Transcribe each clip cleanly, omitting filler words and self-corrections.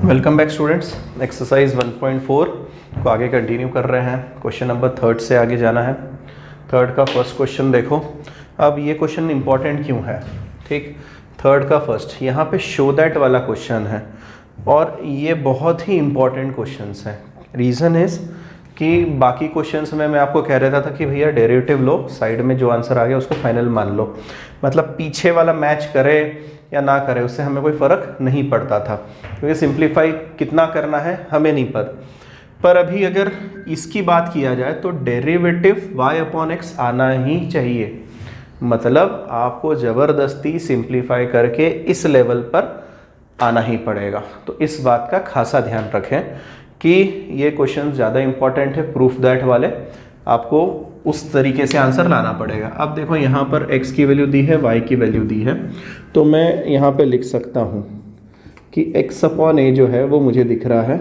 Welcome back students. Exercise 1.4 को आगे continue कर रहे हैं। क्वेश्चन नंबर 3 से आगे जाना है। 3 का फर्स्ट क्वेश्चन देखो। अब ये क्वेश्चन इंपॉर्टेंट क्यों है? ठीक, 3 का फर्स्ट यहाँ पे शो दैट वाला क्वेश्चन है और ये बहुत ही इंपॉर्टेंट क्वेश्चन है। रीज़न इज़ कि बाकी क्वेश्चंस में मैं आपको कह रहा था कि भैया डेरिवेटिव लो, साइड में जो आंसर आ गया उसको फाइनल मान लो, मतलब पीछे वाला मैच करे या ना करे उससे हमें कोई फ़र्क नहीं पड़ता था, क्योंकि सिंप्लीफाई कितना करना है हमें नहीं पता। पर अभी अगर इसकी बात किया जाए तो डेरिवेटिव y/x आना ही चाहिए, मतलब आपको ज़बरदस्ती सिंप्लीफाई करके इस लेवल पर आना ही पड़ेगा। तो इस बात का खासा ध्यान रखें कि ये क्वेश्चन ज़्यादा इंपॉर्टेंट है। प्रूफ दैट वाले आपको उस तरीके से आंसर लाना पड़ेगा। अब देखो यहाँ पर x की वैल्यू दी है, y की वैल्यू दी है, तो मैं यहाँ पे लिख सकता हूँ कि x/a जो है वो मुझे दिख रहा है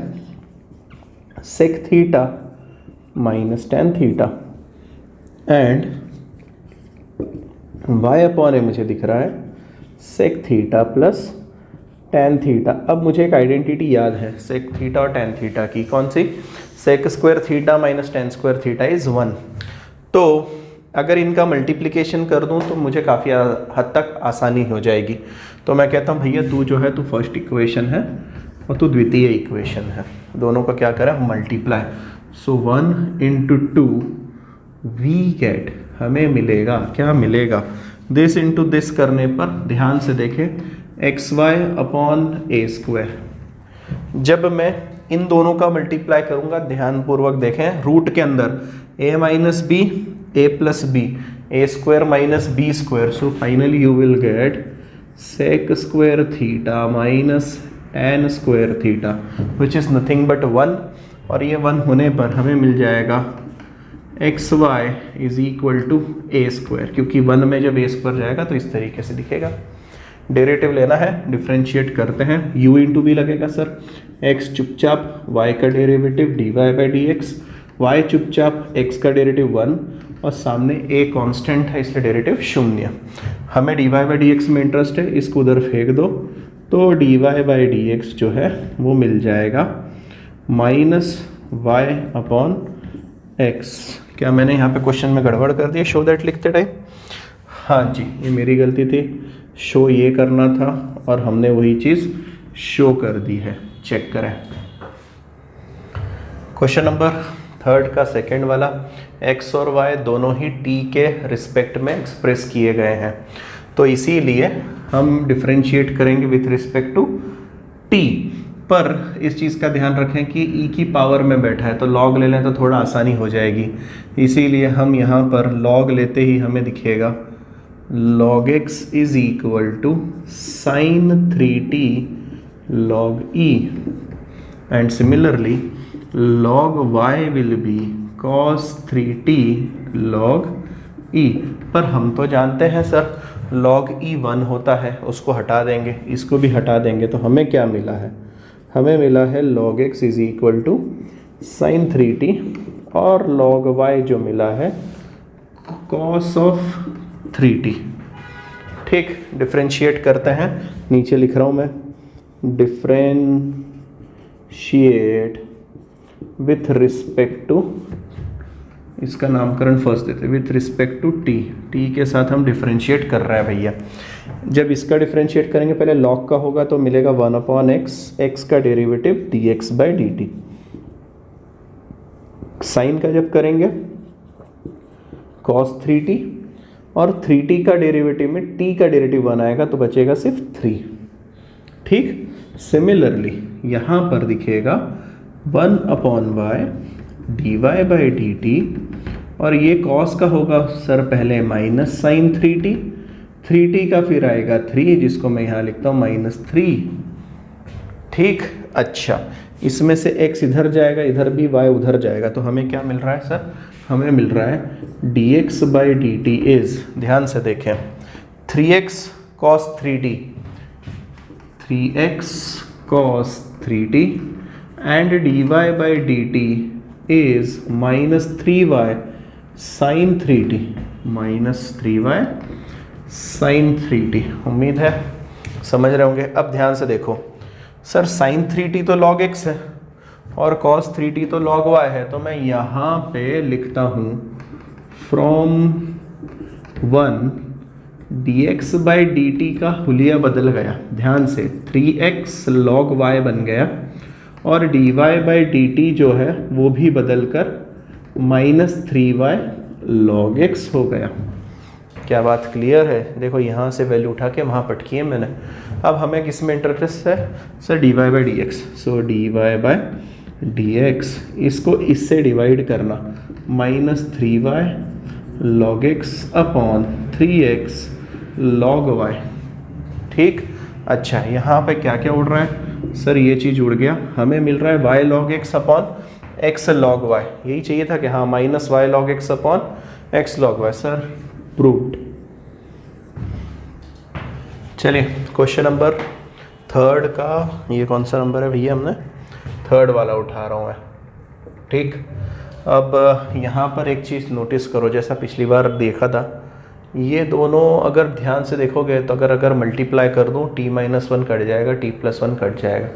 sec theta minus tan theta and y/a मुझे दिख रहा है sec theta plus tan theta. अब मुझे एक आइडेंटिटी याद है sec थीटा और tan थीटा की। कौन सी? sec square theta minus tan square theta is 1। तो अगर इनका मल्टीप्लिकेशन कर दूं तो मुझे काफ़ी हद तक आसानी हो जाएगी। तो मैं कहता हूं भैया तू जो है तू फर्स्ट इक्वेशन है और तू द्वितीय इक्वेशन है, दोनों का क्या करें multiply. So 1 into 2 we get, हमें मिलेगा क्या मिलेगा, दिस इंटू दिस करने पर ध्यान से देखें xy/a²। जब मैं इन दोनों का मल्टीप्लाई करूंगा ध्यानपूर्वक देखें, रूट के अंदर a minus b a plus b a² minus b²। So finally you will get sec square theta minus tan square theta which is nothing but 1। और ये 1 होने पर हमें मिल जाएगा xy is equal to a², क्योंकि 1 में जब a² जाएगा तो इस तरीके से दिखेगा। डेरिवेटिव लेना है, डिफ्रेंशिएट करते हैं, u इंटू बी लगेगा सर, x चुपचाप y का डेरिवेटिव dy/dx, y चुपचाप x का डेरिवेटिव 1 और सामने a कांस्टेंट है इसलिए डेरिवेटिव 0। हमें dy/dx में इंटरेस्ट है, इसको उधर फेंक दो तो dy/dx जो है वो मिल जाएगा माइनस y/x। क्या मैंने यहाँ पे क्वेश्चन में गड़बड़ कर दिया शो दैट लिखते टाइम? हाँ जी, ये मेरी गलती थी, शो ये करना था और हमने वही चीज़ शो कर दी है। चेक करें क्वेश्चन नंबर 3 का सेकंड वाला, x और y दोनों ही t के रिस्पेक्ट में एक्सप्रेस किए गए हैं, तो इसीलिए हम डिफरेंशिएट करेंगे विथ रिस्पेक्ट टू t। पर इस चीज़ का ध्यान रखें कि e की पावर में बैठा है तो log ले लें तो थोड़ा आसानी हो जाएगी, इसीलिए हम यहाँ पर log लेते ही हमें दिखेगा log x is equal to sin 3t log e and similarly log y will be cos 3t log e। पर हम तो जानते हैं सर log e 1 होता है, उसको हटा देंगे, इसको भी हटा देंगे, तो हमें क्या मिला है? हमें मिला है log x is equal to sin 3t और log y जो मिला है cos ऑफ 3t। ठीक, डिफ्रेंशिएट करते हैं, नीचे लिख रहा हूँ मैं डिफ्रेंशिएट विथ रिस्पेक्ट टू, इसका नामकरण फर्स्ट देते with respect to t। t के साथ हम डिफ्रेंशिएट कर रहे हैं भैया। जब इसका डिफ्रेंशिएट करेंगे पहले log का होगा तो मिलेगा 1/x, x का डेरिवेटिव dx/dt। साइन का जब करेंगे cos 3t और 3t का डेरिवेटिव में t का डेरिवेटिव 1 आएगा तो बचेगा सिर्फ 3। ठीक, सिमिलरली यहाँ पर दिखेगा 1/y dy/dt और ये cos का होगा सर पहले माइनस साइन 3t, 3t का फिर आएगा 3 जिसको मैं यहाँ लिखता हूँ -3। ठीक, अच्छा इसमें से x इधर जाएगा, इधर भी y उधर जाएगा, तो हमें क्या मिल रहा है सर? हमें मिल रहा है dx/dt इज, ध्यान से देखें, 3x cos 3t, 3x cos 3t and dy/dt is -3y sin 3t, -3y sin 3t। उम्मीद है समझ रहे होंगे। अब ध्यान से देखो, सर sin 3t तो log x है और cos 3t तो log y है, तो मैं यहाँ पे लिखता हूँ फ्रॉम 1 dx बाई dt का हुलिया बदल गया, ध्यान से 3x log y बन गया और dy बाई dt जो है वो भी बदल कर -3y log x हो गया। क्या बात क्लियर है? देखो यहाँ से वैल्यू उठा के वहाँ पटकी है मैंने। अब हमें किस में इंटरेस्ट है sir? dy by d x. So dy by d x इसको इससे डिवाइड करना, -3y log x upon 3x log y। ठीक, अच्छा यहाँ पे क्या क्या उड़ रहा है सर? ये चीज़ उड़ गया, हमें मिल रहा है y log x upon x log y। यही चाहिए था कि हाँ, -y log x upon x log y। Sir proved. चलिए क्वेश्चन नंबर 3 का, ये कौन सा नंबर है भैया? हमने 3rd वाला उठा रहा हूँ मैं। ठीक, अब यहाँ पर एक चीज़ नोटिस करो, जैसा पिछली बार देखा था, ये दोनों अगर ध्यान से देखोगे तो अगर मल्टीप्लाई कर दूँ t-1 कट जाएगा, t+1 कट जाएगा।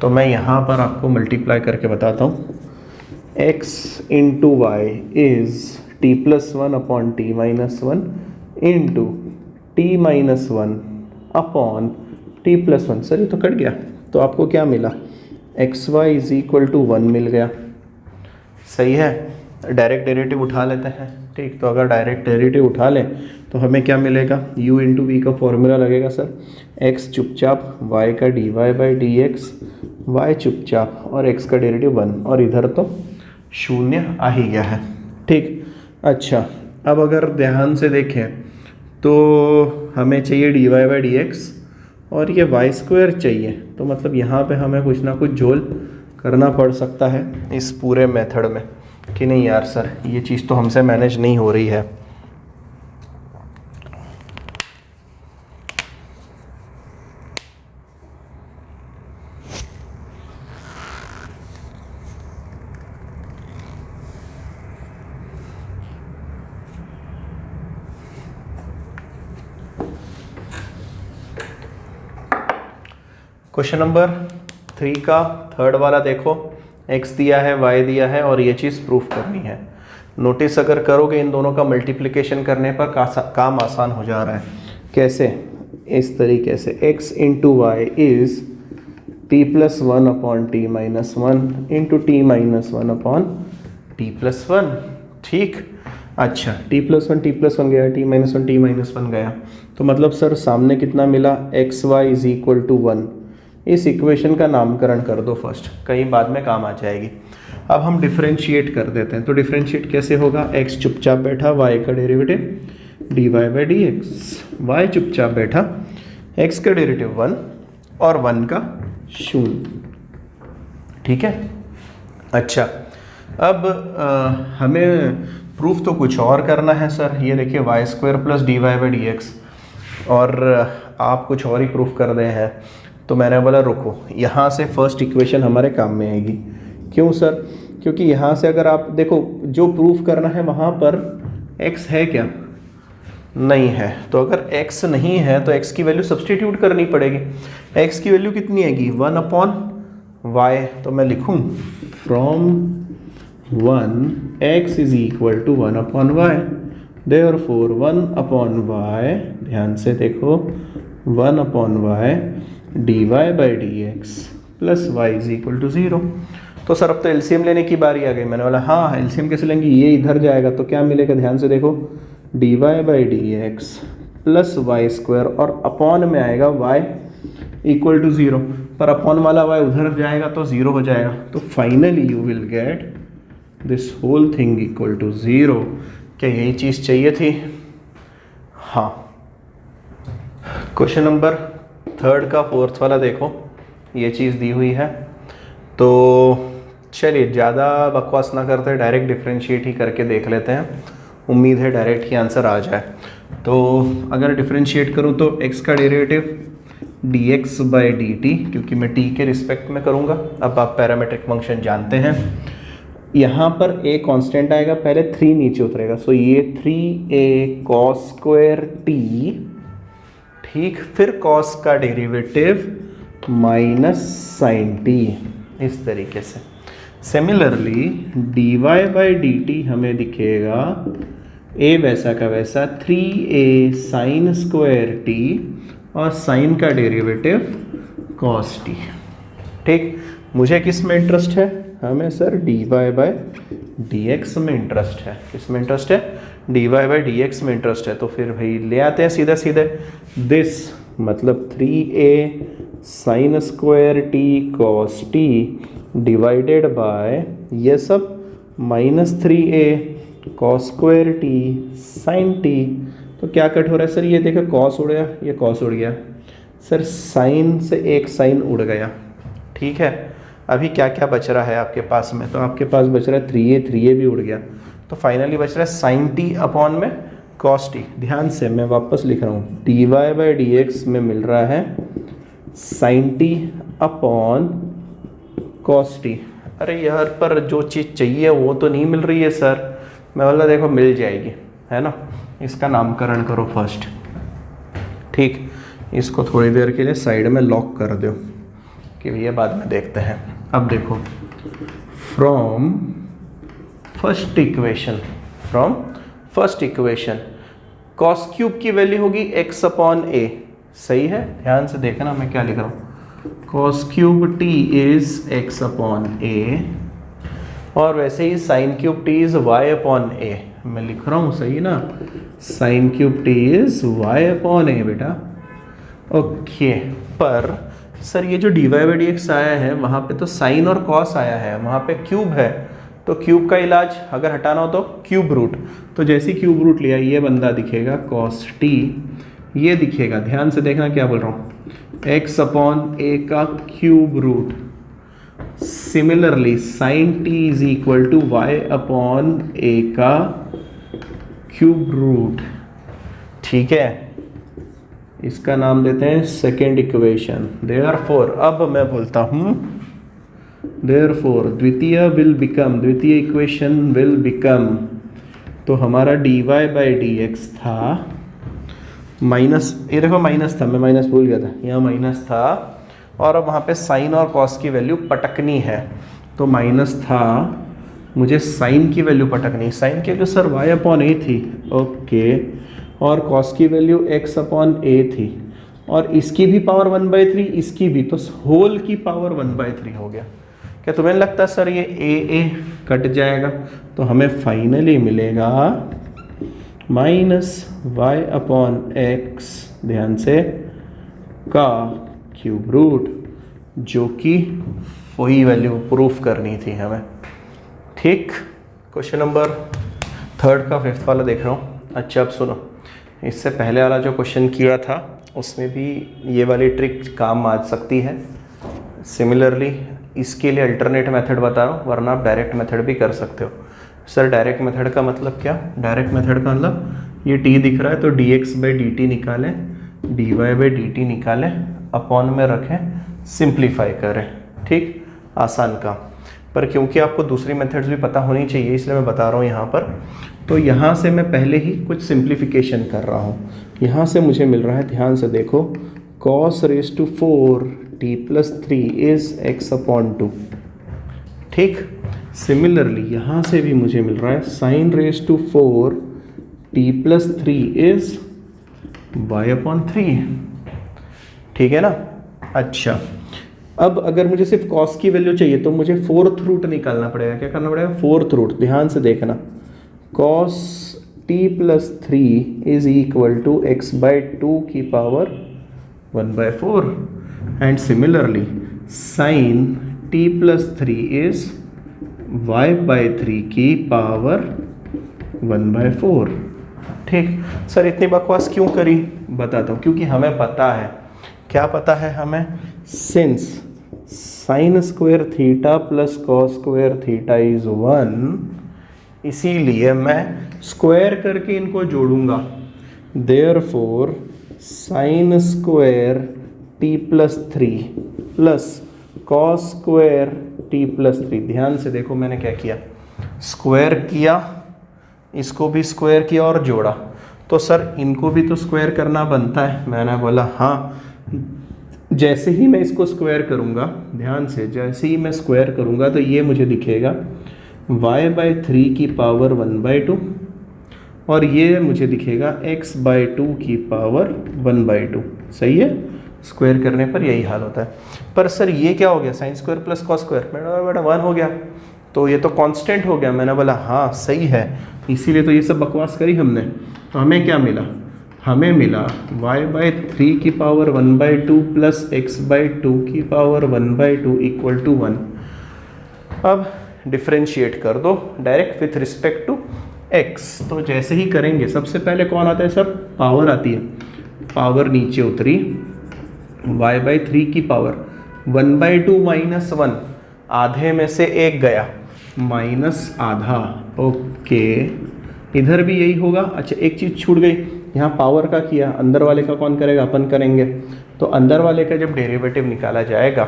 तो मैं यहाँ पर आपको मल्टीप्लाई करके बताता हूँ। x into y is t+1 upon t-1 into t-1 upon t+1। Sir ये तो कट गया, तो आपको क्या मिला? xy इज इक्वल टू 1 मिल गया। सही है, डायरेक्ट डेरिवेटिव उठा लेते हैं। ठीक, तो अगर डायरेक्ट डेरिवेटिव उठा लें तो हमें क्या मिलेगा? u इंटू वी का फॉर्मूला लगेगा सर, x चुपचाप, y का dy by d x, y चुपचाप और x का डेरिवेटिव 1, और इधर तो 0 आ ही गया है। ठीक, अच्छा अब अगर ध्यान से देखें तो हमें चाहिए dy बाई डी एक्स और ये y² चाहिए, तो मतलब यहाँ पे हमें कुछ ना कुछ जोल करना पड़ सकता है इस पूरे मेथड में कि नहीं यार सर ये चीज़ तो हमसे मैनेज नहीं हो रही है। क्वेश्चन नंबर 3 का 3rd वाला देखो, x दिया है, y दिया है और ये चीज़ प्रूफ करनी है। नोटिस अगर करोगे इन दोनों का मल्टीप्लिकेशन करने पर काम आसान हो जा रहा है। कैसे? इस तरीके से x into y is t+1 upon t-1 into t-1 upon t+1। ठीक, अच्छा t+1 गया, t-1 गया, तो मतलब सर सामने कितना मिला? xy is equal to 1। इस इक्वेशन का नामकरण कर दो फर्स्ट, कहीं बाद में काम आ जाएगी। अब हम डिफरेंशिएट कर देते हैं, तो डिफरेंशिएट कैसे होगा? x चुपचाप बैठा, y का derivative dy by d x, y चुपचाप बैठा, x का डेरिवेटिव 1 और 1 का 0। ठीक है, अच्छा अब हमें प्रूफ तो कुछ और करना है सर। ये देखिए y² plus dy by d x, और आप कुछ और ही प्रूफ कर रहे हैं, तो मैंने बोला रुको, यहाँ से फर्स्ट इक्वेशन हमारे काम में आएगी। क्यों सर? क्योंकि यहाँ से अगर आप देखो जो प्रूफ करना है वहाँ पर x है क्या? नहीं है, तो अगर x नहीं है तो x की वैल्यू सब्सटीट्यूट करनी पड़ेगी। x की वैल्यू कितनी आएगी? 1 अपॉन y, तो मैं लिखूँ from 1 x is equal to 1 upon y, therefore 1 upon y, ध्यान से देखो 1 upon y dy by d x plus y is equal to 0। तो सर अब तो एलसीएम लेने की बारी आ गई। मैंने बोला हाँ एलसीएम कैसे लेंगे? ये इधर जाएगा तो क्या मिलेगा? ध्यान से देखो dy by d x plus y² और अपॉन में आएगा y इक्वल टू 0, पर अपॉन वाला y उधर जाएगा तो 0 हो जाएगा। तो finally you will get this whole thing equal to 0। क्या यही चीज़ चाहिए थी? हाँ। क्वेश्चन नंबर 3rd का 4th वाला देखो, ये चीज़ दी हुई है, तो चलिए ज़्यादा बकवास ना करते, डायरेक्ट डिफरेंशिएट ही करके देख लेते हैं। उम्मीद है डायरेक्ट ही आंसर आ जाए। तो अगर डिफरेंशिएट करूँ तो x का डेरिवेटिव dx बाई dt, क्योंकि मैं t के रिस्पेक्ट में करूँगा। अब आप पैरामीट्रिक फंक्शन जानते हैं, यहाँ पर a कांस्टेंट आएगा, पहले 3 नीचे उतरेगा, सो ये 3a cos² t, ठीक, फिर cos का डेरिवेटिव माइनस साइन टी, इस तरीके से। Similarly d y by d t हमें दिखेगा ए वैसा का वैसा 3a साइन स्क्वायर टी और साइन का डेरिवेटिव कॉस टी। ठीक, मुझे किस में इंटरेस्ट है? हमें sir d y by d x में इंटरेस्ट है। किस में इंटरेस्ट है? D y by d x में इंटरेस्ट है। तो फिर भाई ले आते हैं सीधे सीधे। दिस मतलब 3a sine square t cos t divided by ये सब -3a cos square t sine t. तो क्या कट हो रहा है सर? ये देखो कॉस उड़ गया, ये कॉस उड़ गया सर, साइन से एक साइन उड़ गया। ठीक है, अभी क्या क्या बच रहा है आपके पास में? तो आपके पास बच रहा है 3a भी उड़ गया। तो फाइनली बच रहा है साइन टी अपॉन में कॉस टी। ध्यान से मैं वापस लिख रहा हूँ, d y by d x में मिल रहा है sine t upon cos t. अरे यार, पर जो चीज़ चाहिए वो तो नहीं मिल रही है सर। मैं बोला देखो मिल जाएगी, है ना। इसका नामकरण करो फर्स्ट। ठीक, इसको थोड़ी देर के लिए साइड में लॉक कर दो कि भैया बाद में देखते हैं। अब देखो, from first equation cos cube की वैल्यू होगी x अपॉन ए। सही है, ध्यान से देखना मैं क्या लिख रहा हूँ। Cos cube t is x upon a, और वैसे ही sine cube t is y upon a. मैं लिख रहा हूँ सही ना, sine cube t is y upon a बेटा। ओके, पर सर ये जो d y by d x आया है वहाँ पे तो साइन और कॉस आया है, वहाँ पे क्यूब है। तो क्यूब का इलाज अगर हटाना हो तो क्यूब रूट। तो जैसे क्यूब रूट लिया ये बंदा दिखेगा कॉस टी, ये दिखेगा, ध्यान से देखना क्या बोल रहा हूँ, x अपॉन ए का cube root. Similarly sine t is equal to y upon a का क्यूब रूट। ठीक है, इसका नाम देते हैं सेकेंड इक्वेशन। देयरफॉर अब मैं बोलता हूँ, देयरफॉर द्वितीय इक्वेशन विल बिकम, तो हमारा d y by d x था माइनस, ये देखो माइनस था, मैं माइनस भूल गया था, यहाँ माइनस था, और अब वहाँ पे साइन और कॉस की वैल्यू पटकनी है। तो माइनस था, मुझे साइन की वैल्यू पटकनी। साइन की वैल्यू सर वाई अपॉन ए थी, ओके, और कॉस की वैल्यू x अपॉन ए थी, और इसकी भी पावर 1/3, इसकी भी, तो होल की पावर 1/3 हो गया। क्या तुम्हें लगता है सर ये a कट जाएगा? तो हमें फाइनली मिलेगा -y अपॉन एक्स, ध्यान से, का क्यूब रूट, जो कि वही वैल्यू प्रूफ करनी थी हमें। ठीक, क्वेश्चन नंबर 3 का 5th वाला देख रहा हूँ। अच्छा, अब सुनो, इससे पहले वाला जो क्वेश्चन किया था उसमें भी ये वाली ट्रिक काम आ सकती है। सिमिलरली इसके लिए अल्टरनेट मेथड बता रहा हूँ, वरना आप डायरेक्ट मेथड भी कर सकते हो। सर डायरेक्ट मेथड का मतलब क्या? डायरेक्ट मेथड का मतलब ये t दिख रहा है तो dx बाई डी टी निकालें, dy बाई डी टी निकालें, अपॉन में रखें, सिंप्लीफाई करें। ठीक, आसान काम। पर क्योंकि आपको दूसरी मेथड्स भी पता होनी चाहिए इसलिए मैं बता रहा हूँ यहाँ पर। तो यहाँ से मैं पहले ही कुछ सिंप्लीफिकेशन कर रहा हूँ। यहाँ से मुझे मिल रहा है, ध्यान से देखो, cos raise to 4 t plus 3 is x upon 2। ठीक, सिमिलरली यहाँ से भी मुझे मिल रहा है sin raise to 4 t plus 3 is y upon 3। ठीक है ना। अच्छा, अब अगर मुझे सिर्फ cos की वैल्यू चाहिए तो मुझे 4th रूट निकालना पड़ेगा। क्या करना पड़ेगा? 4th root. ध्यान से देखना, cos t plus 3 is equal to x by 2 की power 1/4, and similarly sin t plus 3 is y by 3 की पावर 1/4। ठीक, सर इतनी बकवास क्यों करी? बताता हूँ, क्योंकि हमें पता है। क्या पता है हमें? Since sine square theta plus cos square theta is 1, इसीलिए मैं स्क्वायर करके इनको जोड़ूंगा। Therefore sign square T plus 3 plus cos square T plus 3। ध्यान से देखो मैंने क्या किया, स्क्वायर किया, इसको भी स्क्वायर किया और जोड़ा। तो सर इनको भी तो स्क्वायर करना बनता है। मैंने बोला हाँ, जैसे ही मैं इसको स्क्वायर करूँगा, ध्यान से, जैसे ही मैं स्क्वायर करूँगा तो ये मुझे दिखेगा y/3 की पावर 1/2 और ये मुझे दिखेगा x/2 की पावर 1/2। सही है, स्क्वायर करने पर यही हाल होता है। पर सर ये क्या हो गया, sine square plus cos square, बेटा 1 हो गया, तो ये तो कांस्टेंट हो गया। मैंने बोला हाँ सही है, इसीलिए तो ये सब बकवास करी हमने। तो हमें क्या मिला, हमें मिला y/3 की पावर 1/2 प्लस x/2 की पावर 1/2 इक्वल टू 1। अब डिफ्रेंशिएट कर दो direct with respect to x। तो जैसे ही करेंगे, सबसे पहले कौन आता है सर, पावर आती है, पावर नीचे उतरी, y/3 की पावर 1/2 माइनस 1, आधे में से एक गया, माइनस आधा। ओके, इधर भी यही होगा। अच्छा एक चीज़ छूट गई, यहाँ पावर का किया, अंदर वाले का कौन करेगा, अपन करेंगे। तो अंदर वाले का जब डेरिवेटिव निकाला जाएगा,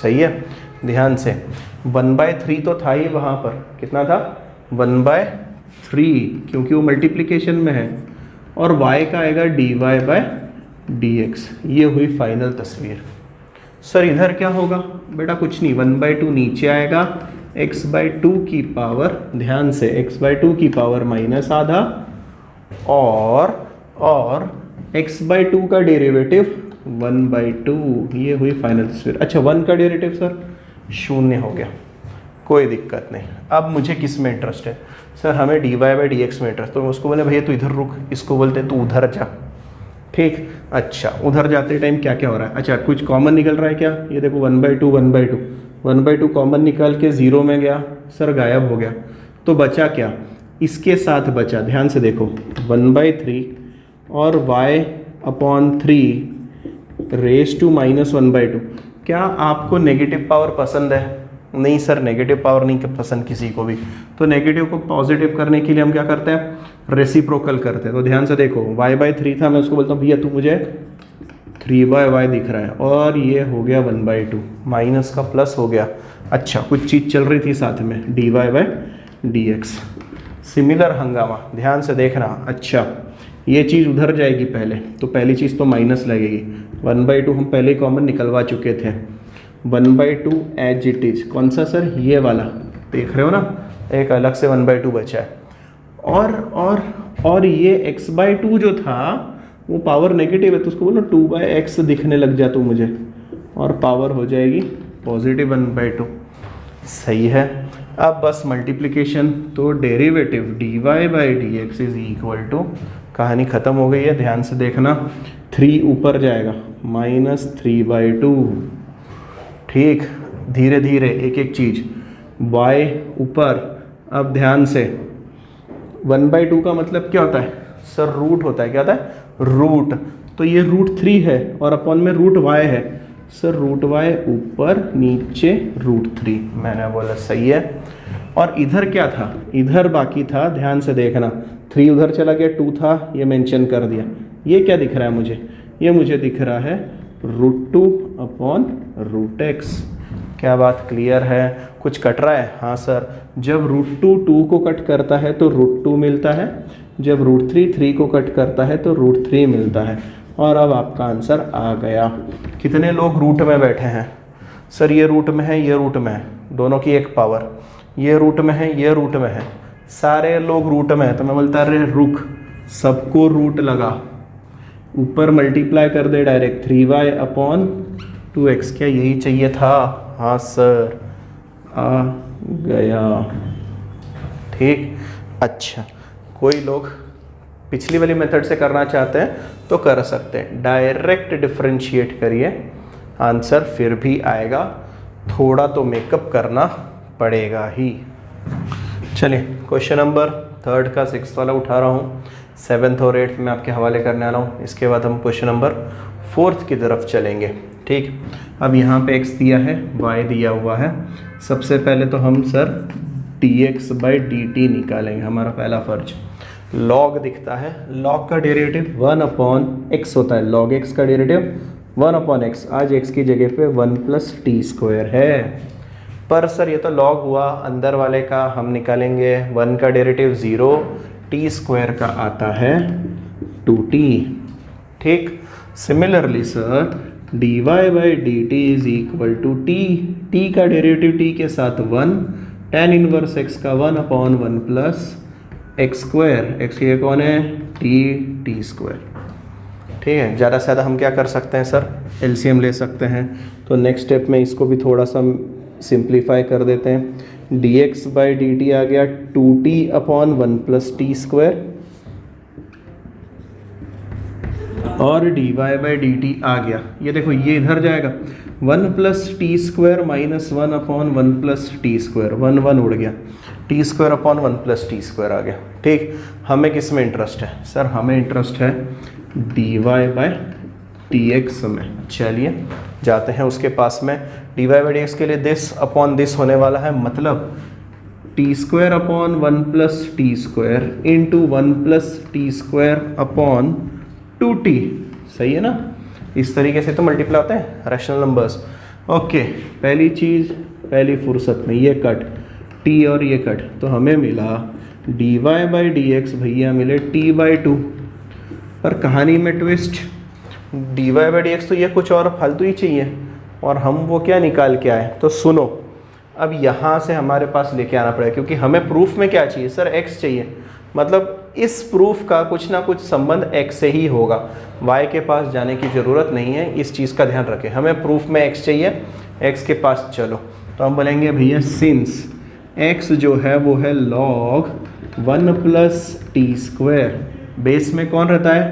सही है, ध्यान से, 1/3 तो था ही वहाँ पर, कितना था 1/3, क्योंकि वो मल्टीप्लिकेशन में है, और y का आएगा dy/dx। ये हुई फाइनल तस्वीर। सर इधर क्या होगा, बेटा कुछ नहीं, 1/2 नीचे आएगा, x/2 की पावर, ध्यान से, x/2 की पावर माइनस आधा, और x/2 का डेरिवेटिव 1/2। ये हुई फाइनल तस्वीर। अच्छा 1 का डेरिवेटिव सर 0 हो गया, कोई दिक्कत नहीं। अब मुझे किस में इंटरेस्ट है सर, हमें dy/dx में इंटरेस्ट। तो उसको बोले भैया तू इधर रुक, इसको बोलते तू उधर जा, ठीक। अच्छा उधर जाते टाइम क्या क्या हो रहा है, अच्छा कुछ कॉमन निकल रहा है क्या, ये देखो 1/2 कॉमन निकाल के 0 में गया सर, गायब हो गया। तो बचा क्या, इसके साथ बचा, ध्यान से देखो, 1/3 और y/3 रेज टू माइनस 1/2। क्या आपको नेगेटिव पावर पसंद है, नहीं सर नेगेटिव पावर नहीं पसंद किसी को भी। तो नेगेटिव को पॉजिटिव करने के लिए हम क्या करते हैं, रेसिप्रोकल करते हैं। तो ध्यान से देखो, y/3 था, मैं उसको बोलता हूँ भैया तू मुझे 3/y दिख रहा है, और ये हो गया 1/2, माइनस का प्लस हो गया। अच्छा कुछ चीज़ चल रही थी साथ में, dy/dx। सिमिलर हंगामा, ध्यान से देखना। अच्छा ये चीज़ उधर जाएगी पहले, तो पहली चीज़ तो माइनस लगेगी, 1/2 हम पहले ही कॉमन निकलवा चुके थे, 1/2 एज इट इज। कौन सा सर, ये वाला, देख रहे हो ना, एक अलग से 1/2 बचा है। और ये x/2 जो था वो पावर नेगेटिव है, तो उसको बोलो 2/x दिखने लग जा तो मुझे, और पावर हो जाएगी पॉजिटिव 1/2। सही है। अब बस मल्टीप्लिकेशन, तो derivative dy/dx is equal to, कहानी ख़त्म हो गई है, ध्यान से देखना, 3 ऊपर जाएगा, -3/2। ठीक, धीरे धीरे एक एक चीज़, y ऊपर। अब ध्यान से, 1/2 का मतलब क्या होता है सर, रूट होता है, क्या होता है, रूट। तो ये √3 है, और अपॉन में √y है सर, √y ऊपर नीचे √3, मैंने बोला सही है। और इधर क्या था, इधर बाकी था, ध्यान से देखना, 3 उधर चला गया, 2 था, ये मेंशन कर दिया। ये क्या दिख रहा है मुझे, ये मुझे दिख रहा है √2 अपॉन √x। क्या बात क्लियर है, कुछ कट रहा है, हाँ सर। जब √2 2 को कट करता है तो √2 मिलता है, जब √3 3 को कट करता है तो √3 मिलता है। और अब आपका आंसर आ गया। कितने लोग रूट में बैठे हैं सर, ये रूट में है, ये रूट में है, दोनों की एक पावर, ये रूट में है, ये रूट में है, सारे लोग रूट में है। तो मैं बोलता अरे रुक, सबको रूट लगा, ऊपर मल्टीप्लाई कर दे डायरेक्ट, 3y अपॉन 2x। क्या यही चाहिए था, हाँ सर आ गया, ठीक। अच्छा कोई लोग पिछली वाली मेथड से करना चाहते हैं तो कर सकते हैं, डायरेक्ट डिफरेंशिएट करिए, आंसर फिर भी आएगा, थोड़ा तो मेकअप करना पड़ेगा ही। चलिए क्वेश्चन नंबर 3 का 6th वाला उठा रहा हूँ, 7th और 8th में आपके हवाले करने आ रहा हूँ। इसके बाद हम क्वेश्चन नंबर 4th की तरफ चलेंगे, ठीक। अब यहाँ पे x दिया है, y दिया हुआ है। सबसे पहले तो हम सर dx/dt निकालेंगे, हमारा पहला फर्ज। log दिखता है, log का डेरिवेटिव 1/x होता है, log x का डेरिवेटिव 1/x। आज x की जगह पे 1 + t² है, पर सर ये तो log हुआ, अंदर वाले का हम निकालेंगे, 1 का डेरिवेटिव 0, t² का आता है 2t, ठीक। Similarly sir d y by d t is equal to t का डेरिवेटिव टी के साथ 1, tan इनवर्स x का 1/1 प्लस एक्स स्क्वायर, एक्स ये कौन है, टी स्क्वायर। ठीक है, ज़्यादा से ज़्यादा हम क्या कर सकते हैं सर, एलसीएम ले सकते हैं। तो नेक्स्ट स्टेप में इसको भी थोड़ा सा सिंप्लीफाई कर देते हैं। D x by d t आ गया 2t/1 प्लस टी स्क्वायर, और d y by d t आ गया, ये देखो ये इधर जाएगा 1 plus t square minus 1/1 plus t square, 1 उड़ गया, t square upon 1 plus t square आ गया। ठीक, हमें किस में इंटरेस्ट है सर, हमें इंटरेस्ट है d y by t x में। चलिए जाते हैं उसके पास में। D y by d x के लिए दिस अपॉन दिस होने वाला है, मतलब t square upon 1 plus t square into 1 plus t square upon 2t। सही है ना, इस तरीके से तो मल्टीप्लाई होते हैं रैशनल नंबर्स। ओके, पहली चीज़, पहली फुर्सत में ये कट t और ये कट, तो हमें मिला d y by d x भैया मिले t/2। पर कहानी में twist, d y by d x तो ये कुछ और फालतू ही चाहिए, और हम वो क्या निकाल के आए, तो सुनो अब यहाँ से हमारे पास लेके आना पड़ेगा, क्योंकि हमें प्रूफ में क्या चाहिए सर, x चाहिए, मतलब इस प्रूफ का कुछ ना कुछ संबंध x से ही होगा, y के पास जाने की ज़रूरत नहीं है, इस चीज़ का ध्यान रखें। हमें प्रूफ में x चाहिए, x के पास चलो, तो हम बोलेंगे भैया सिंस x जो है वो है log 1 plus t square, base में कौन रहता है,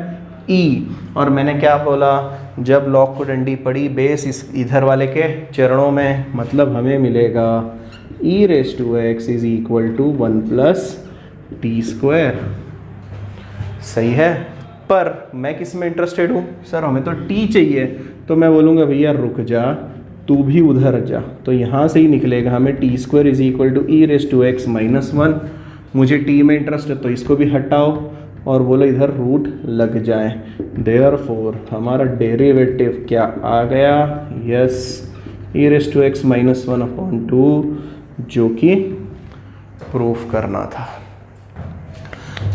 e, और मैंने क्या बोला, जब log को डंडी पड़ी बेस इस इधर वाले के चरणों में, मतलब हमें मिलेगा e raise to x is equal to 1 plus t square. सही है, पर मैं किस में इंटरेस्टेड हूँ सर, हमें तो t चाहिए, तो मैं बोलूँगा भैया रुक जा, तू भी उधर जा, तो यहाँ से ही निकलेगा हमें t square is equal to e raise to x minus 1। मुझे t में इंटरेस्ट है तो इसको भी हटाओ और बोलो इधर रूट लग जाए, देयरफॉर हमारा डेरिवेटिव क्या आ गया, yes, e raise to x minus 1/2, जो कि प्रूफ करना था।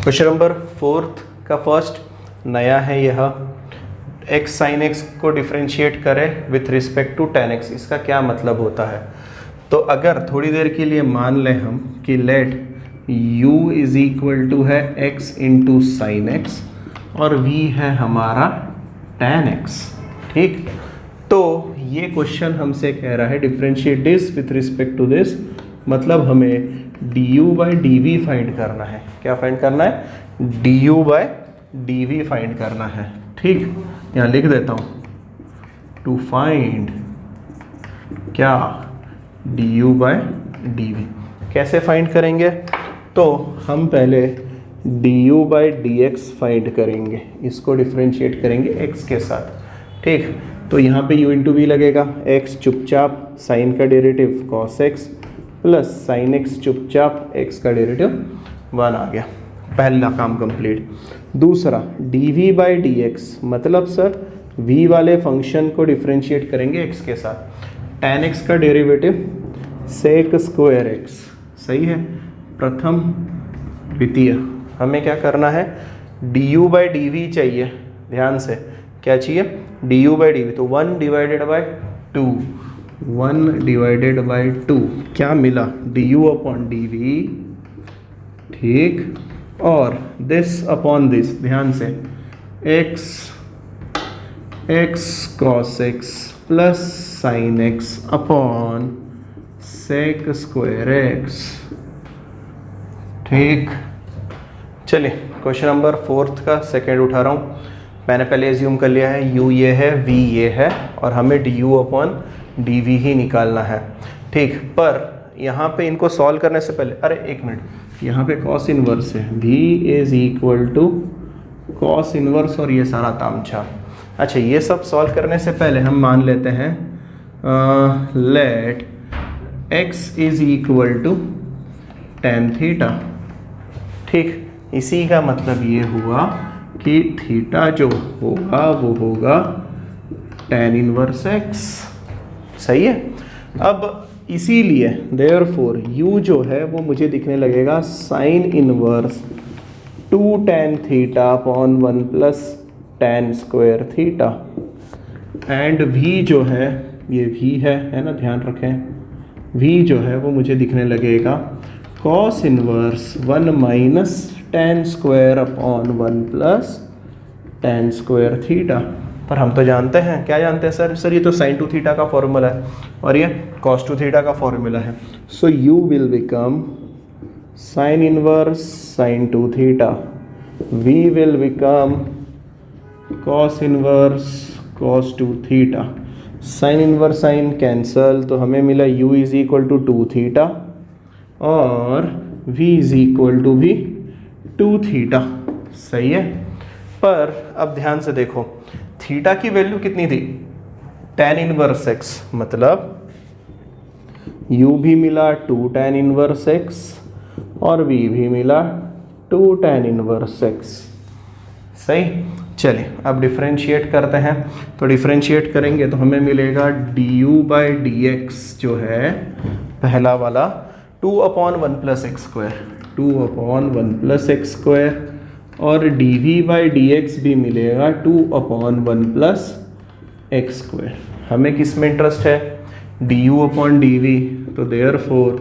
क्वेश्चन नंबर 4 का फर्स्ट नया है यह, x sin x को डिफ्रेंशिएट करें with respect to tan x, इसका क्या मतलब होता है। तो अगर थोड़ी देर के लिए मान लें हम कि let u is equal to है x इंटू साइन एक्स और v है हमारा tan x। ठीक, तो ये क्वेश्चन हमसे कह रहा है differentiate this with respect to this, मतलब हमें du बाई dv फाइंड करना है। क्या फाइंड करना है, du बाई dv फाइंड करना है। ठीक, यहाँ लिख देता हूँ, टू फाइंड क्या, du बाई dv। कैसे फाइंड करेंगे, तो हम पहले du बाई dx फाइंड करेंगे, इसको डिफ्रेंशिएट करेंगे x के साथ। ठीक, तो यहाँ पे u इंटू वी लगेगा, x चुपचाप साइन का derivative cos x plus sine x चुपचाप x का डेरिवेटिव 1 आ गया, पहला काम कंप्लीट। दूसरा dv बाई dx, मतलब सर v वाले फंक्शन को डिफ्रेंशिएट करेंगे x के साथ, tan x का डेरिवेटिव sec स्क्वायर x। सही है, प्रथम द्वितीय, हमें क्या करना है, du बाई dv चाहिए, ध्यान से क्या चाहिए, du बाई dv, तो 1 डिवाइडेड बाई 2, 1 डिवाइडेड बाई 2 क्या मिला, du अपॉन dv। ठीक, और दिस अपॉन दिस, ध्यान से x cos x plus sine x upon sec square x। ठीक, चलिए क्वेश्चन नंबर 4 का सेकेंड उठा रहा हूँ। मैंने पहले एज्यूम कर लिया है u ये है, v ये है, और हमें du अपॉन dv ही निकालना है। ठीक, पर यहाँ पे इनको सॉल्व करने से पहले, अरे एक मिनट, यहाँ पे कॉस इनवर्स है, v is equal to cos inverse और ये सारा तामझाम। अच्छा, ये सब सॉल्व करने से पहले हम मान लेते हैं let x is equal to tan theta. ठीक, इसी का मतलब ये हुआ कि थीटा जो होगा वो होगा tan इनवर्स x। सही है, अब इसीलिए देयरफॉर u जो है वो मुझे दिखने लगेगा sine inverse 2 tan theta upon 1 plus tan square theta. And v जो है, ये v है ना, ध्यान रखें, v जो है वो मुझे दिखने लगेगा cos inverse 1 minus tan square upon 1 plus tan square theta. पर हम तो जानते हैं, क्या जानते हैं सर ये तो sin 2 थीटा का फॉर्मूला है और ये cos 2 थीटा का फॉर्मूला है। So u will become sin inverse sin 2 theta, v will become cos inverse cos 2 theta. Sine inverse sine cancel, तो हमें मिला u is equal to 2 theta और v इज इक्वल टू भी 2 theta. सही है। पर अब ध्यान से देखो, थीटा की वैल्यू कितनी थी, tan इनवर्स x, मतलब u भी मिला 2 tan इनवर्स x और v भी मिला 2 tan इनवर्स x। सही। चलिए अब डिफरेंशिएट करते हैं। तो डिफरेंशिएट करेंगे तो हमें मिलेगा du बाई डी एक्स जो है पहला वाला 2 upon 1 plus x square, 2 upon 1 plus x square, और dv बाई डी एक्स भी मिलेगा 2 अपॉन 1 प्लस एक्स स्क्वायर। हमें किस में इंटरेस्ट है, du अपॉन dv, तो therefore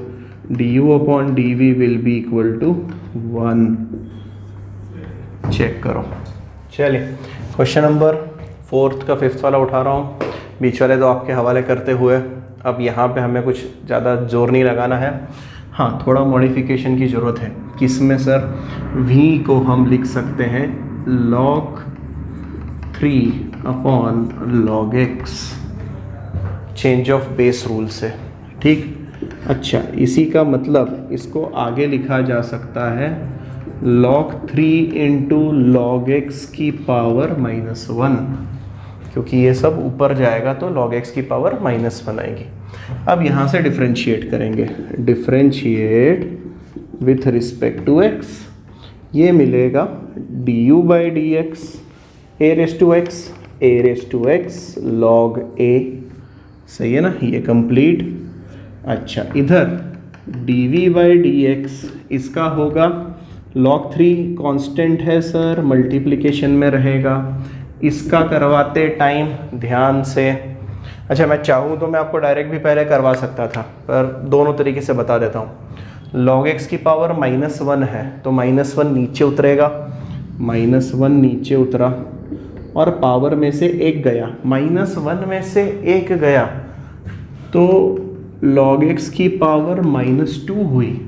du upon dv will be equal to 1। Check करो। चलिए क्वेश्चन नंबर 4 का 5th वाला उठा रहा हूँ, बीच वाले तो आपके हवाले करते हुए। अब यहाँ पे हमें कुछ ज़्यादा जोर नहीं लगाना है, हाँ थोड़ा मॉडिफिकेशन की ज़रूरत है। किसमें सर, v को हम लिख सकते हैं log 3 upon log x, change of base rule से। ठीक, अच्छा इसी का मतलब इसको आगे लिखा जा सकता है log 3 इंटू log x की पावर -1, क्योंकि ये सब ऊपर जाएगा तो log x की पावर -1 आएगी। अब यहाँ से डिफरेंशिएट करेंगे, differentiate with respect to x, ये मिलेगा du by d x a raise to x log a। सही है ना, ये कंप्लीट। अच्छा इधर dv बाई डी एक्स इसका होगा log 3 कांस्टेंट है सर, मल्टीप्लिकेशन में रहेगा। इसका करवाते टाइम ध्यान से, अच्छा मैं चाहूँ तो मैं आपको डायरेक्ट भी पहले करवा सकता था, पर दोनों तरीके से बता देता हूँ। log x की पावर -1 है तो -1 नीचे उतरेगा, -1 नीचे उतरा और पावर में से 1 गया, -1 में से 1 गया तो log x की पावर -2 हुई।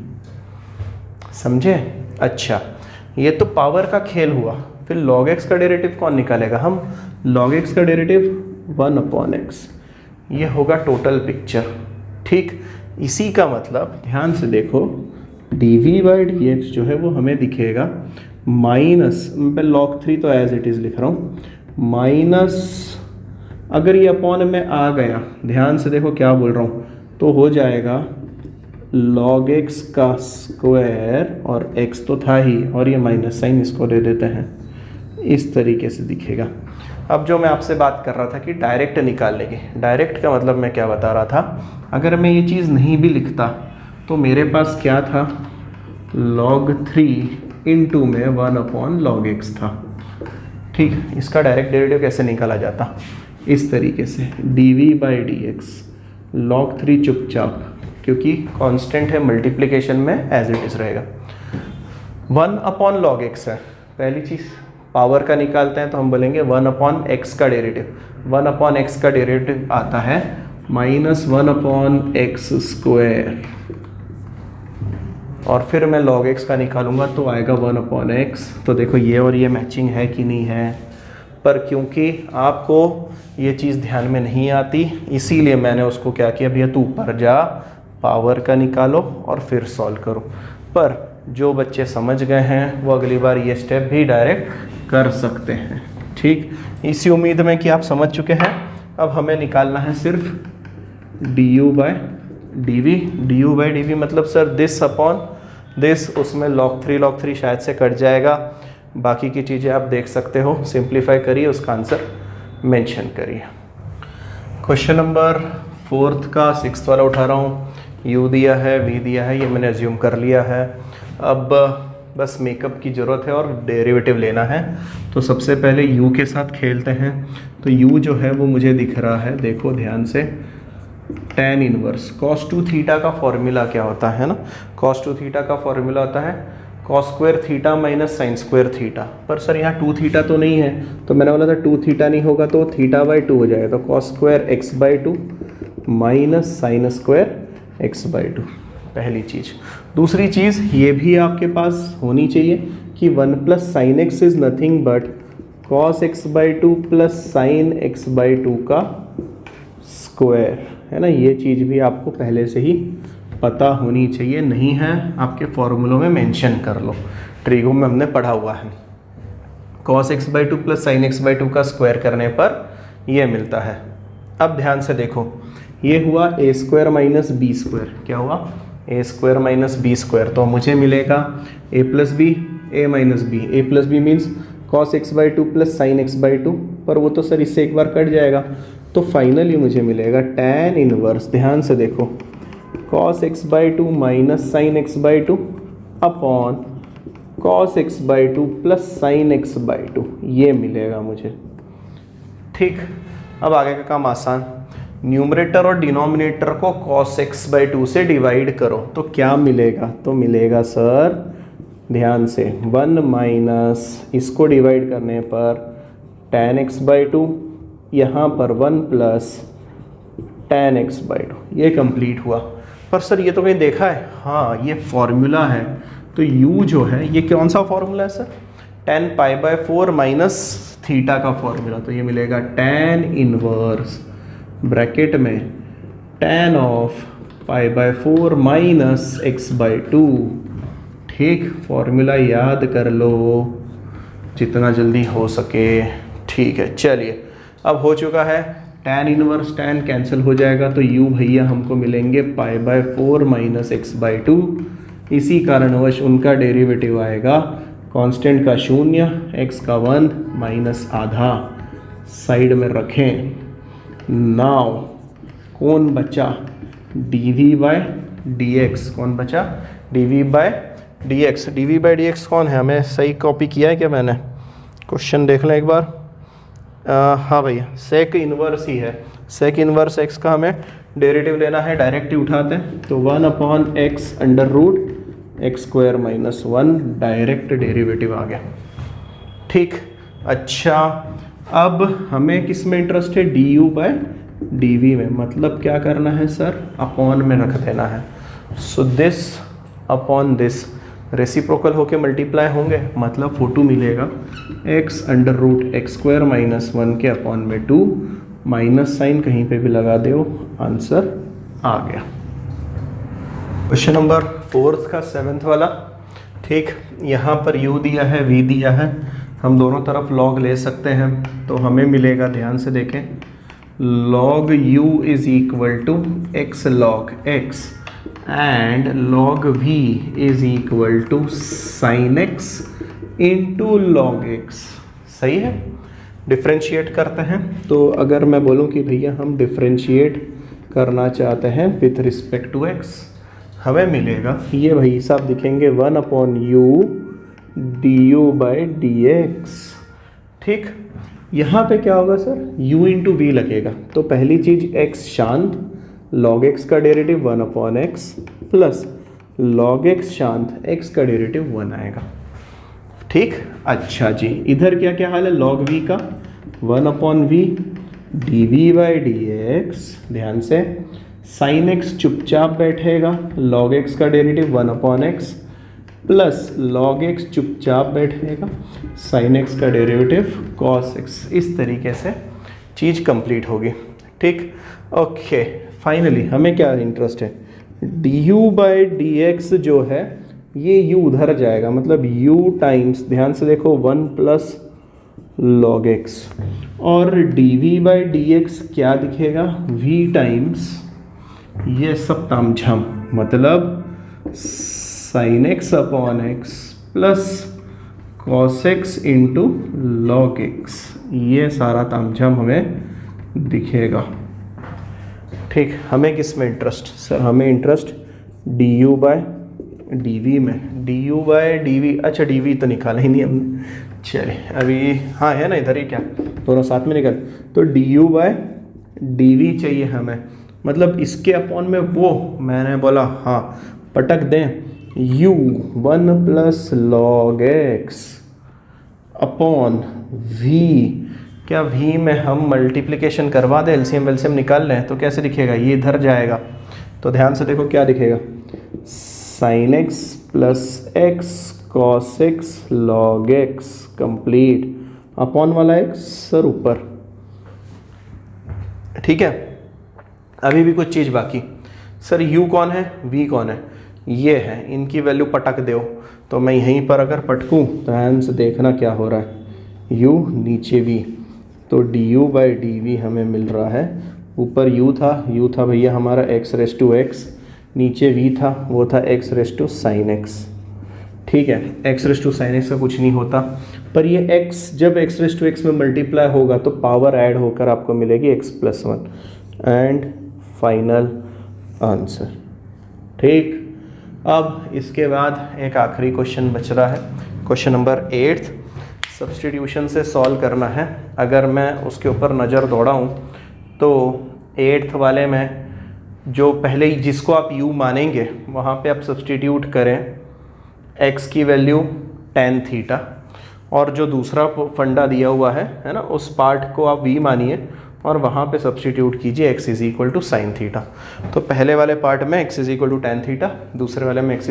समझे? अच्छा ये तो पावर का खेल हुआ, फिर log x का डेरिवेटिव कौन निकालेगा, हम log x का डेरिवेटिव 1 अपॉन x, ये होगा टोटल पिक्चर। ठीक, इसी का मतलब ध्यान से देखो dv बाई डी एक्स जो है वो हमें दिखेगा माइनस, मैं log 3 तो एज इट इज़ लिख रहा हूँ, माइनस अगर ये अपॉन में आ गया, ध्यान से देखो क्या बोल रहा हूँ, तो हो जाएगा log x का स्क्वायर, और x तो था ही और ये माइनस साइन इसको दे देते हैं, इस तरीके से दिखेगा। अब जो मैं आपसे बात कर रहा था कि डायरेक्ट निकालने की, डायरेक्ट का मतलब मैं क्या बता रहा था, अगर मैं ये चीज़ नहीं भी लिखता तो मेरे पास क्या था, log 3 इंटू में 1 अपॉन log x था। ठीक, इसका डायरेक्ट डेरिवेटिव कैसे निकाला जाता, इस तरीके से dv by d x log 3 चुपचाप, क्योंकि कांस्टेंट है मल्टीप्लिकेशन में एज इट इज़ रहेगा, 1 अपॉन log x है। पहली चीज़ पावर का निकालते हैं तो हम बोलेंगे 1 अपॉन x का डेरिवेटिव, 1 अपॉन x का डेरिवेटिव आता है -1 अपॉन x स्क्वायर, और फिर मैं log x का निकालूंगा तो आएगा 1 अपॉन x। तो देखो ये और ये मैचिंग है कि नहीं है, पर क्योंकि आपको ये चीज़ ध्यान में नहीं आती इसीलिए मैंने उसको क्या किया, भैया तू ऊपर जा पावर का निकालो और फिर सॉल्व करो। पर जो बच्चे समझ गए हैं वो अगली बार ये स्टेप भी डायरेक्ट कर सकते हैं। ठीक, इसी उम्मीद में कि आप समझ चुके हैं। अब हमें निकालना है सिर्फ du बाई डी वी, मतलब सर दिस अपॉन दिस, उसमें log 3 शायद से कट जाएगा, बाकी की चीज़ें आप देख सकते हो, सिंप्लीफाई करिए, उसका आंसर मेंशन करिए। क्वेश्चन नंबर 4 का 6th वाला उठा रहा हूँ, u दिया है, v दिया है, ये मैंने एज्यूम कर लिया है। अब बस मेकअप की ज़रूरत है और डेरिवेटिव लेना है। तो सबसे पहले u के साथ खेलते हैं। तो u जो है वो मुझे दिख रहा है, देखो ध्यान से, tan इनवर्स cos 2 थीटा का फॉर्मूला क्या होता है ना, cos 2 थीटा का फॉर्मूला होता है cos square theta minus sine square theta. पर सर यहाँ 2 थीटा तो नहीं है, तो मैंने बोला था 2 थीटा नहीं होगा तो थीटा बाई 2 हो जाएगा, तो cos square x by 2 minus sine square x by 2, पहली चीज़। दूसरी चीज़ ये भी आपके पास होनी चाहिए कि 1 plus sine x is nothing but cos x by 2 plus sine x by 2 का स्क्वायर, है ना। ये चीज़ भी आपको पहले से ही पता होनी चाहिए, नहीं है आपके फॉर्मूलों में मेंशन कर लो, ट्रिगो में हमने पढ़ा हुआ है। cos x by 2 plus sine x by 2 का स्क्वायर करने पर ये मिलता है। अब ध्यान से देखो, ये हुआ a square minus b square, क्या हुआ, a square minus b square, तो मुझे मिलेगा a plus b a minus b, a plus b means cos x by 2 plus sine x by 2, पर वो तो सर इससे एक बार कट जाएगा, तो फाइनली मुझे मिलेगा tan इनवर्स, ध्यान से देखो, cos x by 2 minus sine x by 2 upon cos x by 2 plus sine x by 2, ये मिलेगा मुझे। ठीक, अब आगे का काम आसान, न्यूमरेटर और डिनोमिनेटर को cos x बाई 2 से डिवाइड करो, तो क्या मिलेगा, तो मिलेगा सर ध्यान से 1 माइनस इसको डिवाइड करने पर tan x बाई 2, यहाँ पर 1 प्लस tan x बाई 2, ये कंप्लीट हुआ। पर सर ये तो कहीं देखा है, हाँ ये फॉर्मूला है, तो u जो है ये कौन सा फॉर्मूला है sir, tan pi by 4 minus theta का फॉर्मूला, तो ये मिलेगा tan इनवर्स ब्रैकेट में tan of pi by 4 minus x by 2। ठीक, फॉर्मूला याद कर लो जितना जल्दी हो सके। ठीक है, चलिए अब हो चुका है, tan इनवर्स tan कैंसिल हो जाएगा, तो u भैया हमको मिलेंगे pi by 4 minus x by 2, इसी कारणवश उनका डेरिवेटिव आएगा कांस्टेंट का 0, x का 1 माइनस आधा, साइड में रखें। नाउ कौन बचा, dv बाय dx, कौन बचा, dv by dx, dv by dx कौन है, हमें सही कॉपी किया है क्या मैंने, क्वेश्चन देख लें एक बार। हाँ भैया, सेक इनवर्स ही है, सेक इनवर्स x का हमें डेरिवेटिव लेना है, डायरेक्ट ही उठाते हैं, तो 1 upon x under root x square minus 1, direct derivative आ गया। ठीक, अच्छा अब हमें किस में इंटरेस्ट है, du बाय dv में, मतलब क्या करना है सर, अपॉन में रख देना है, so this upon this reciprocal होके मल्टीप्लाई होंगे, मतलब 42 मिलेगा, x under root x square minus 1 के अपॉन में 2, माइनस साइन कहीं पे भी लगा दो, आंसर आ गया। क्वेश्चन नंबर 4 का 7th वाला। ठीक, यहाँ पर u दिया है, v दिया है, हम दोनों तरफ log ले सकते हैं, तो हमें मिलेगा, ध्यान से देखें, log u is equal to x log x and log v is equal to sine x into log x। सही है, डिफ्रेंशिएट करते हैं, तो अगर मैं बोलूं कि भैया हम डिफ्रेंशिएट करना चाहते हैं विथ रिस्पेक्ट टू x, हमें मिलेगा, ये भाई साहब दिखेंगे 1 upon U D you by d x. ठीक, यहाँ पे क्या होगा सर, u इंटू वी लगेगा, तो पहली चीज x शांत, log x का derivative 1 upon x plus log x शांत, x का डेरिवेटिव 1 आएगा। ठीक, अच्छा जी, इधर क्या क्या हाल है, log v का 1 upon v d v by d x, ध्यान से, साइन x चुपचाप बैठेगा, log x का derivative 1 upon x plus log x चुपचाप बैठेगा, साइन x का डेरिवेटिव cos x, इस तरीके से चीज़ कंप्लीट होगी। ठीक, ओके, फाइनली हमें क्या इंटरेस्ट है, du बाई डी एक्स जो है ये u उधर जाएगा, मतलब u टाइम्स, ध्यान से देखो, 1 प्लस log x, और dv बाई डी एक्स क्या दिखेगा, v टाइम्स ये सब तामझाम, मतलब sine x upon x plus cos x into log x, ये सारा तामझाम हमें दिखेगा। ठीक, हमें किस में इंटरेस्ट, सर हमें इंटरेस्ट du बाय dv में du/dv, अच्छा dv तो निकाला ही नहीं हमने, चलिए अभी हाँ है ना इधर ही, क्या दोनों साथ में निकल, तो du/dv चाहिए हमें, मतलब इसके अपॉन में वो मैंने बोला हाँ पटक दें u 1 + log x upon v, क्या v में हम मल्टीप्लिकेशन करवा दें, एलसीएम वेलसीएम निकाल लें तो कैसे दिखेगा, ये इधर जाएगा, तो ध्यान से देखो क्या दिखेगा, sin x + x cos x log x complete upon वाला x सर ऊपर। ठीक है, अभी भी कुछ चीज़ बाकी, सर u कौन है v कौन है, ये है, इनकी वैल्यू पटक दो, तो मैं यहीं पर अगर पटकूँ तो ध्यान से देखना क्या हो रहा है, u नीचे v, तो du/dv हमें मिल रहा है, ऊपर u था भैया हमारा x⁻x, नीचे v था वो था x⁻sin x। ठीक है, x⁻sin x का कुछ नहीं होता, पर ये x जब x⁻x में मल्टीप्लाई होगा तो पावर ऐड होकर आपको मिलेगी x+1 एंड फाइनल आंसर। ठीक, अब इसके बाद एक आखिरी क्वेश्चन बच रहा है, क्वेश्चन नंबर 8 सब्स्टिट्यूशन से सॉल्व करना है। अगर मैं उसके ऊपर नज़र दौड़ाऊँ तो 8th वाले में जो पहले ही जिसको आप u मानेंगे वहाँ पे आप सब्स्टिट्यूट करें x की वैल्यू tan थीटा, और जो दूसरा फंडा दिया हुआ है ना, उस पार्ट को आप v मानिए और वहाँ पे सब्स्टिट्यूट कीजिए x = sin थीटा। तो पहले वाले पार्ट में x = tan थीटा, दूसरे वाले में x =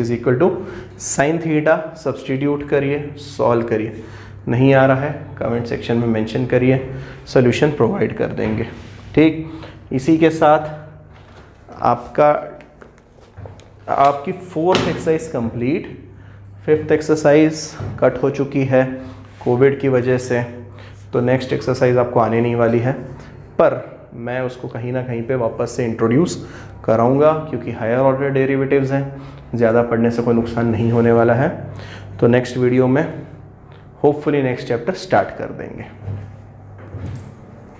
sin थीटा, सब्स्टिट्यूट करिए, सॉल्व करिए। नहीं आ रहा है कमेंट सेक्शन में मेंशन करिए, सॉल्यूशन प्रोवाइड कर देंगे। ठीक, इसी के साथ आपकी 4th exercise complete, 5th exercise cut हो चुकी है कोविड की वजह से, तो नेक्स्ट एक्सरसाइज आपको आने नहीं वाली है, पर मैं उसको कहीं ना कहीं पे वापस से इंट्रोड्यूस कराऊंगा, क्योंकि हायर ऑर्डर डेरिवेटिव्स हैं, ज़्यादा पढ़ने से कोई नुकसान नहीं होने वाला है। तो नेक्स्ट वीडियो में होपफुली नेक्स्ट चैप्टर स्टार्ट कर देंगे।